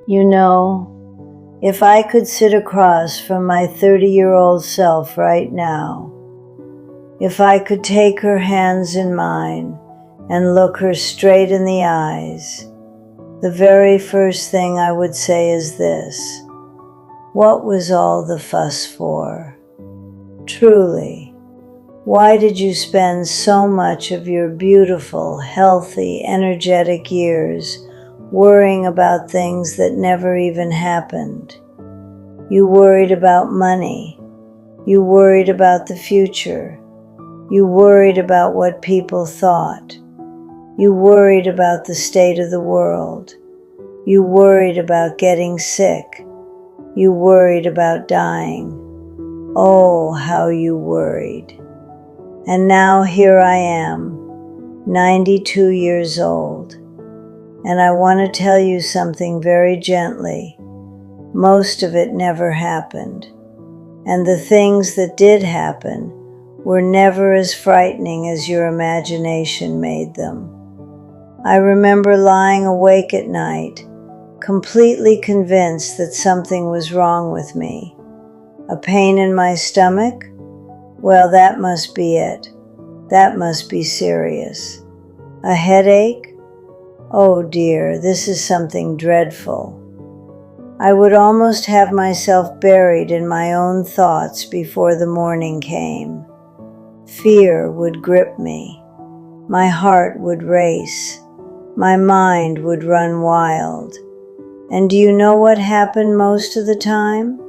You know, if I could sit across from my 30-year-old self right now, if I could take her hands in mine and look her straight in the eyes, the very first thing I would say is this: what was all the fuss for? Truly, why did you spend so much of your beautiful, healthy, energetic years worrying about things that never even happened? You worried about money. You worried about the future. You worried about what people thought. You worried about the state of the world. You worried about getting sick. You worried about dying. Oh, how you worried. And now here I am, 92 years old. And I want to tell you something very gently. Most of it never happened. And the things that did happen were never as frightening as your imagination made them. I remember lying awake at night, completely convinced that something was wrong with me. A pain in my stomach? Well, that must be it. That must be serious. A headache? Oh dear, this is something dreadful. I would almost have myself buried in my own thoughts before the morning came. Fear would grip me. My heart would race. My mind would run wild. And do you know what happened most of the time?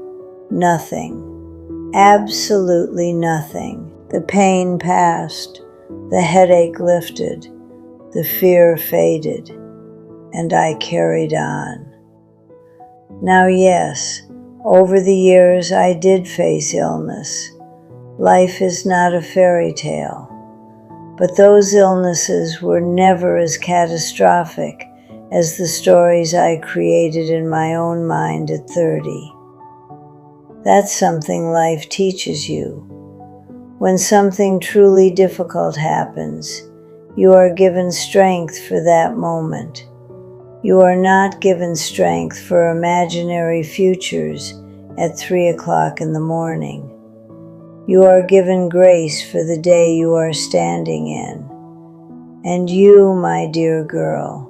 Nothing. Absolutely nothing. The pain passed. The headache lifted. The fear faded, and I carried on. Now yes, over the years I did face illness. Life is not a fairy tale. But those illnesses were never as catastrophic as the stories I created in my own mind at 30. That's something life teaches you. When something truly difficult happens, you are given strength for that moment. You are not given strength for imaginary futures at 3 o'clock in the morning. You are given grace for the day you are standing in. And you, my dear girl,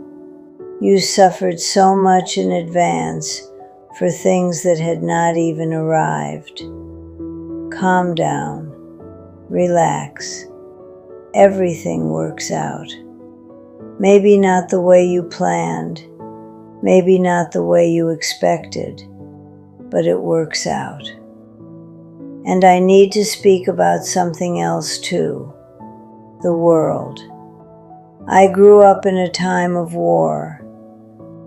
you suffered so much in advance for things that had not even arrived. Calm down. Relax. Everything works out. Maybe not the way you planned, maybe not the way you expected, but it works out. And I need to speak about something else too: the world. I grew up in a time of war.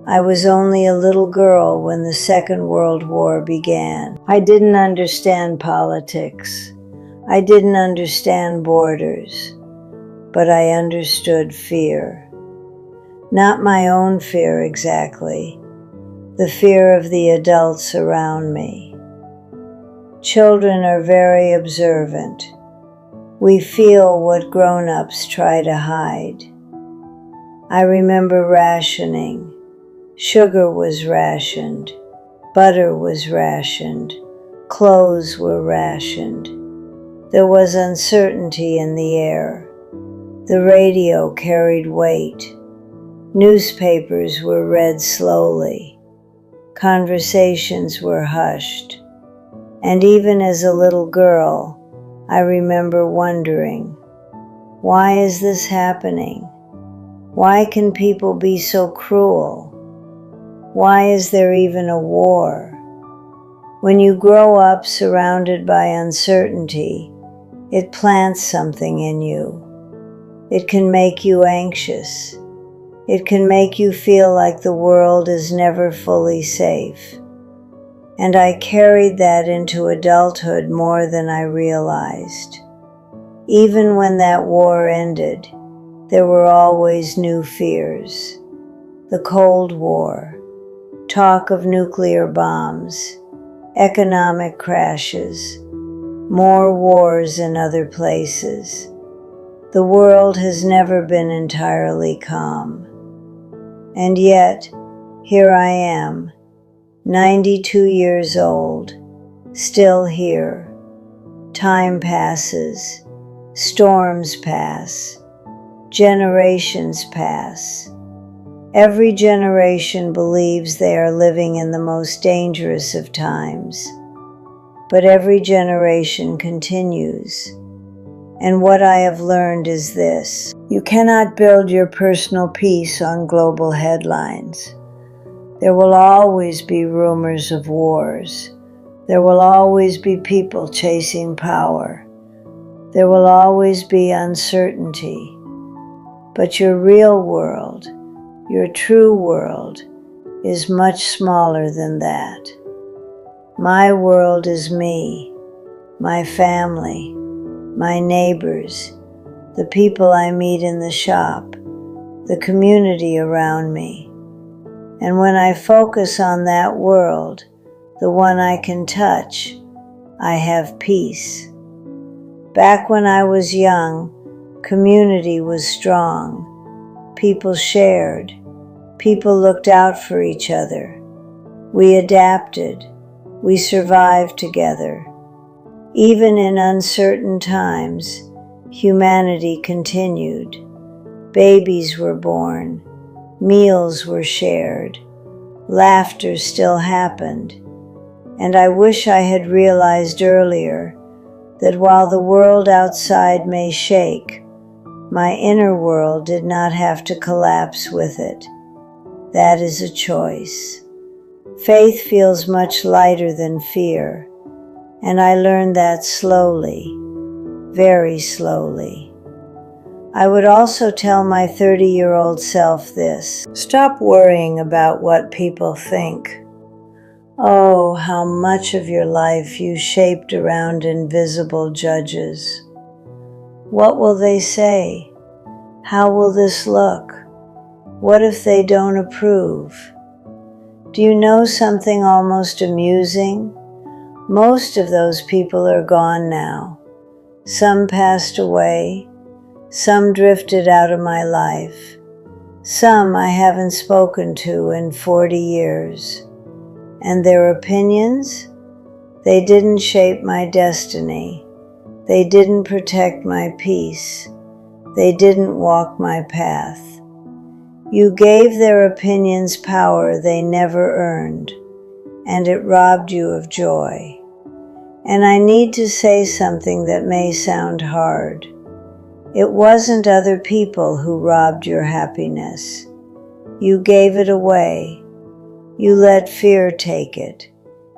I was only a little girl when the Second World War began. I didn't understand politics. I didn't understand borders. But I understood fear. Not my own fear exactly, the fear of the adults around me. Children are very observant. We feel what grown-ups try to hide. I remember rationing. Sugar was rationed. Butter was rationed. Clothes were rationed. There was uncertainty in the air. The radio carried weight. Newspapers were read slowly. Conversations were hushed. And even as a little girl, I remember wondering, why is this happening? Why can people be so cruel? Why is there even a war? When you grow up surrounded by uncertainty, it plants something in you. It can make you anxious. It can make you feel like the world is never fully safe. And I carried that into adulthood more than I realized. Even when that war ended, there were always new fears. The Cold War, talk of nuclear bombs, economic crashes, more wars in other places. The world has never been entirely calm. And yet, here I am, 92 years old, still here. Time passes, storms pass, generations pass. Every generation believes they are living in the most dangerous of times, but every generation continues. And what I have learned is this: you cannot build your personal peace on global headlines. There will always be rumors of wars. There will always be people chasing power. There will always be uncertainty. But your real world, your true world, is much smaller than that. My world is me, my family, my neighbors, the people I meet in the shop, the community around me. And when I focus on that world, the one I can touch, I have peace. Back when I was young, community was strong. People shared. People looked out for each other. We adapted. We survived together. Even in uncertain times, humanity continued. Babies were born. Meals were shared. Laughter still happened. And I wish I had realized earlier that while the world outside may shake, my inner world did not have to collapse with it. That is a choice. Faith feels much lighter than fear, and I learned that slowly, very slowly. I would also tell my 30-year-old self this: stop worrying about what people think. Oh, how much of your life you shaped around invisible judges. What will they say? How will this look? What if they don't approve? Do you know something almost amusing? Most of those people are gone now. Some passed away. Some drifted out of my life. Some I haven't spoken to in 40 years. And their opinions? They didn't shape my destiny. They didn't protect my peace. They didn't walk my path. You gave their opinions power they never earned, and it robbed you of joy. And I need to say something that may sound hard. It wasn't other people who robbed your happiness. You gave it away. You let fear take it.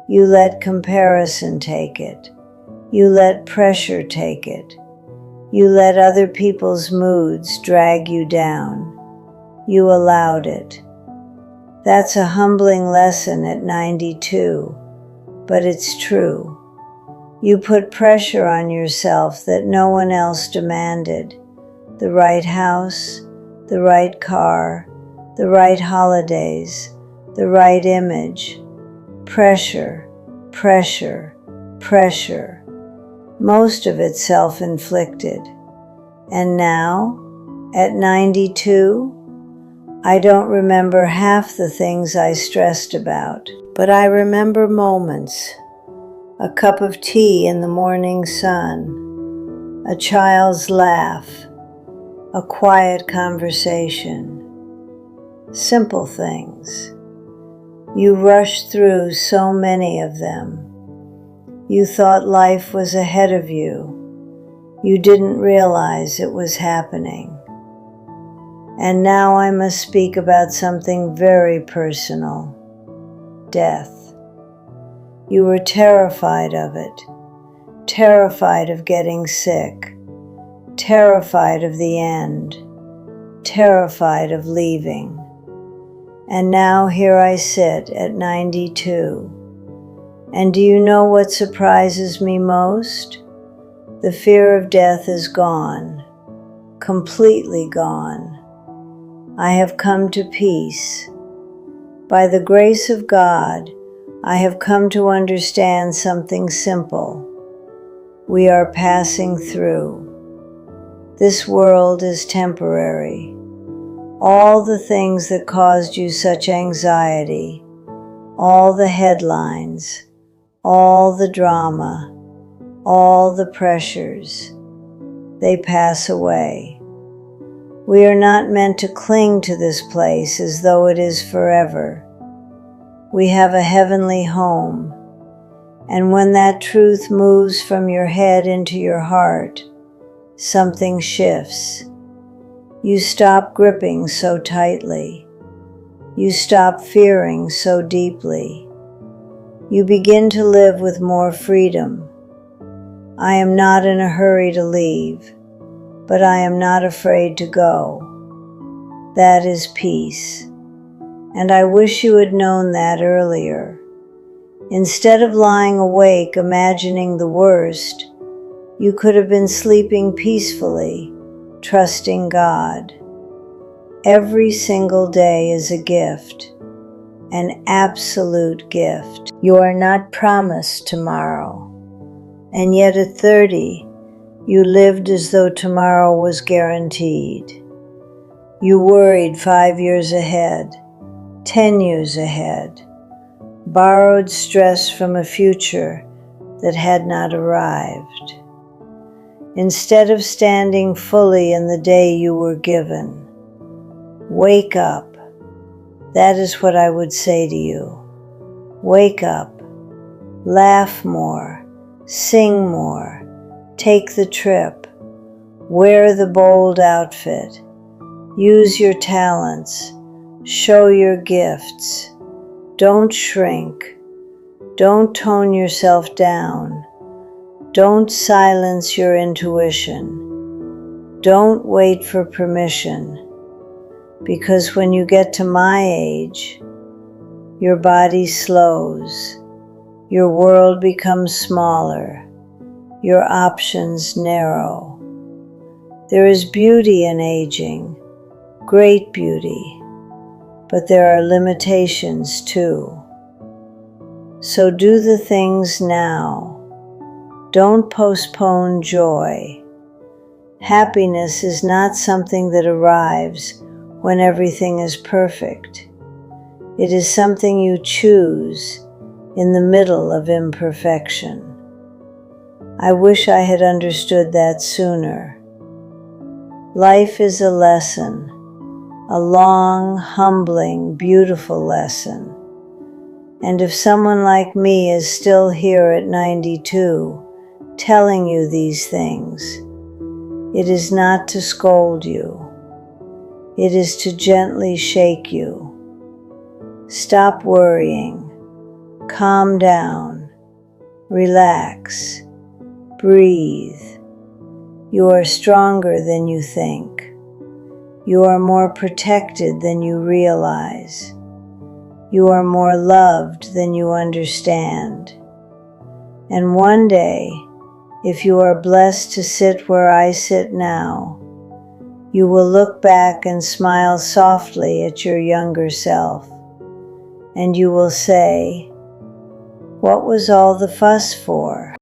You let comparison take it. You let pressure take it. You let other people's moods drag you down. You allowed it. That's a humbling lesson at 92, but it's true. You put pressure on yourself that no one else demanded. The right house, the right car, the right holidays, the right image. Pressure, pressure, pressure. Most of it self-inflicted. And now, at 92, I don't remember half the things I stressed about, but I remember moments. A cup of tea in the morning sun, a child's laugh, a quiet conversation. Simple things. You rushed through so many of them. You thought life was ahead of you. You didn't realize it was happening. And now I must speak about something very personal: death. You were terrified of it, terrified of getting sick, terrified of the end, terrified of leaving. And now here I sit at 92. And do you know what surprises me most? The fear of death is gone, completely gone. I have come to peace. By the grace of God, I have come to understand something simple. We are passing through. This world is temporary. All the things that caused you such anxiety, all the headlines, all the drama, all the pressures, they pass away. We are not meant to cling to this place as though it is forever. We have a heavenly home, and when that truth moves from your head into your heart, something shifts. You stop gripping so tightly. You stop fearing so deeply. You begin to live with more freedom. I am not in a hurry to leave, but I am not afraid to go. That is peace. And I wish you had known that earlier. Instead of lying awake imagining the worst, you could have been sleeping peacefully, trusting God. Every single day is a gift, an absolute gift. You are not promised tomorrow, and yet at 30, you lived as though tomorrow was guaranteed. You worried 5 years ahead, 10 years ahead, borrowed stress from a future that had not arrived. Instead of standing fully in the day you were given, wake up. That is what I would say to you. Wake up. Laugh more. Sing more. Take the trip. Wear the bold outfit. Use your talents. Show your gifts. Don't shrink. Don't tone yourself down. Don't silence your intuition. Don't wait for permission. Because when you get to my age, your body slows, your world becomes smaller, your options narrow. There is beauty in aging, great beauty, but there are limitations too. So do the things now. Don't postpone joy. Happiness is not something that arrives when everything is perfect. It is something you choose in the middle of imperfection. I wish I had understood that sooner. Life is a lesson, a long, humbling, beautiful lesson. And if someone like me is still here at 92, telling you these things, it is not to scold you. It is to gently shake you. Stop worrying. Calm down. Relax. Breathe. You are stronger than you think. You are more protected than you realize. You are more loved than you understand. And one day, if you are blessed to sit where I sit now, you will look back and smile softly at your younger self, and you will say, "What was all the fuss for?"